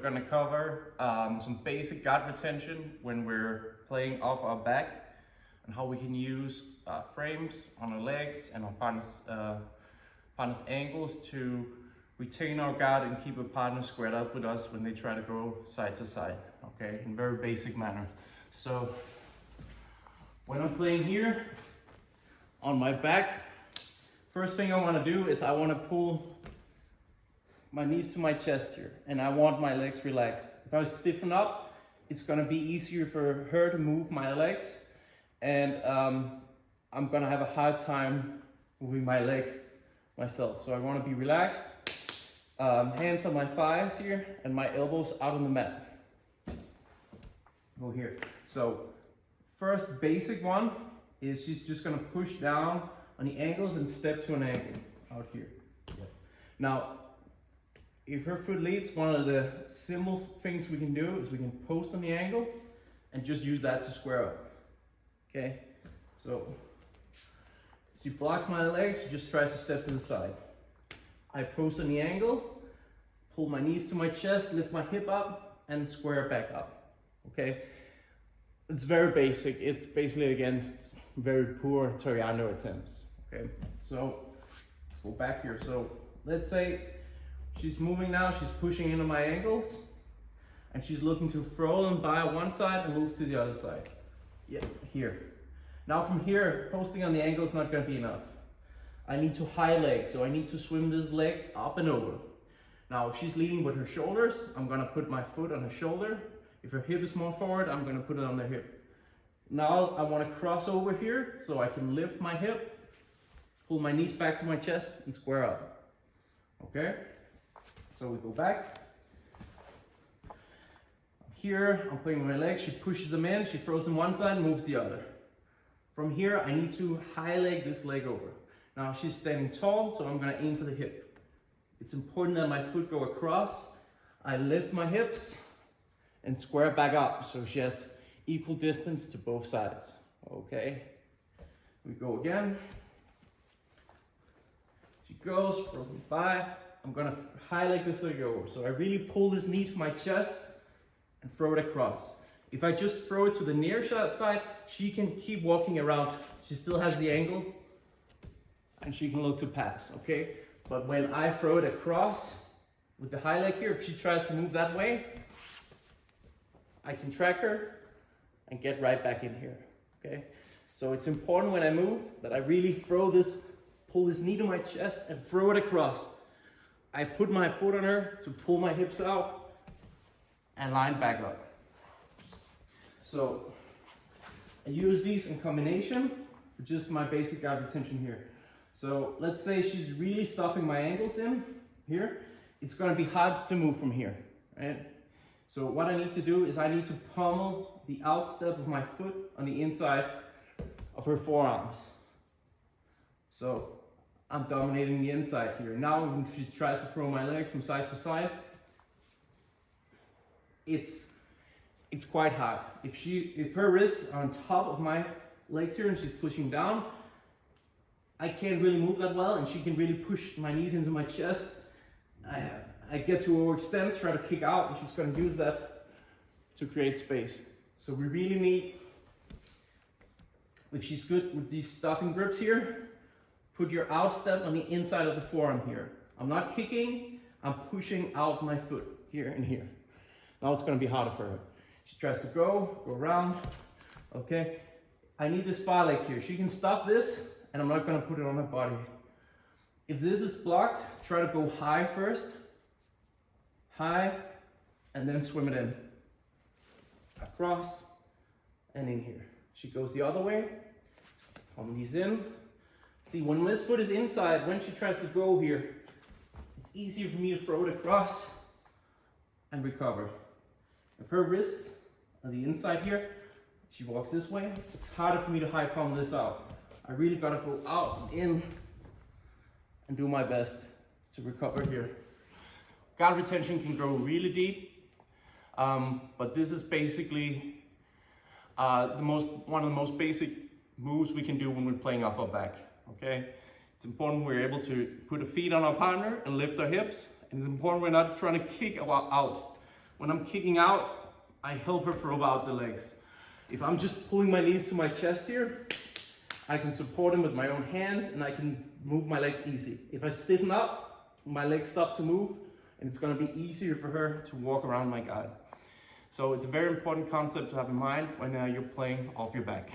gonna cover some basic guard retention when we're playing off our back, and how we can use frames on our legs and our partner's ankles to retain our guard and keep a partner squared up with us when they try to go side to side, okay, in very basic manner. So when I'm playing here on my back, first thing I want to do is I want to pull my knees to my chest here, and I want my legs relaxed. If I stiffen up, it's going to be easier for her to move my legs, and I'm going to have a hard time moving my legs myself. So I want to be relaxed, hands on my thighs here, and my elbows out on the mat. Go here. So first basic one is she's just going to push down on the ankles and step to an ankle out here. Now, if her foot leads, one of the simple things we can do is we can post on the ankle and just use that to square up. Okay, so she blocks my legs, she just tries to step to the side. I post on the ankle, pull my knees to my chest, lift my hip up, and square back up. Okay, it's very basic. It's basically against very poor Toreando attempts. Okay, so let's go back here. So let's say she's moving now, she's pushing into my ankles, and she's looking to throw them by one side and move to the other side. Yeah, here. Now from here, posting on the ankle is not going to be enough. I need to high leg, so I need to swim this leg up and over. Now if she's leading with her shoulders, I'm going to put my foot on her shoulder. If her hip is more forward, I'm going to put it on the hip. Now I want to cross over here, so I can lift my hip, pull my knees back to my chest, and square up. Okay? So we go back. Here, I'm playing with my legs. She pushes them in, she throws them one side, moves the other. From here, I need to high leg this leg over. Now she's standing tall, so I'm gonna aim for the hip. It's important that my foot go across. I lift my hips and square back up, so she has equal distance to both sides. Okay, we go again. She goes, throws me by. I'm gonna high leg this leg over. So I really pull this knee to my chest and throw it across. If I just throw it to the near side, she can keep walking around. She still has the angle and she can look to pass, okay? But when I throw it across with the high leg here, if she tries to move that way, I can track her and get right back in here, okay? So it's important when I move that I really pull this knee to my chest and throw it across. I put my foot on her to pull my hips out and line back up. So I use these in combination for just my basic guard retention here. So let's say she's really stuffing my ankles in here. It's gonna be hard to move from here, right? So what I need to do is I need to pummel the outstep of my foot on the inside of her forearms. So I'm dominating the inside here. Now when she tries to throw my legs from side to side, it's quite hard. If her wrists are on top of my legs here and she's pushing down, I can't really move that well, and she can really push my knees into my chest. I get to overextend, try to kick out, and she's going to use that to create space. So we really need, if she's good with these stuffing grips here, put your outstep on the inside of the forearm here. I'm not kicking, I'm pushing out my foot here and here. Now it's going to be harder for her. She tries to go around, okay? I need this far leg here. She can stuff this, and I'm not going to put it on her body. If this is blocked, try to go high first. High, and then swim it in. Across, and in here. She goes the other way. Palm these in. See, when this foot is inside, when she tries to go here, it's easier for me to throw it across and recover. If her wrists are the inside here, she walks this way, it's harder for me to high palm this out. I really gotta go out and in and do my best to recover here. Guard retention can go really deep, but this is basically one of the most basic moves we can do when we're playing off our back, okay? It's important we're able to put a feet on our partner and lift our hips, and it's important we're not trying to kick out. When I'm kicking out, I help her throw out the legs. If I'm just pulling my knees to my chest here, I can support them with my own hands and I can move my legs easy. If I stiffen up, my legs stop to move and it's gonna be easier for her to walk around my guard. So it's a very important concept to have in mind when you're playing off your back.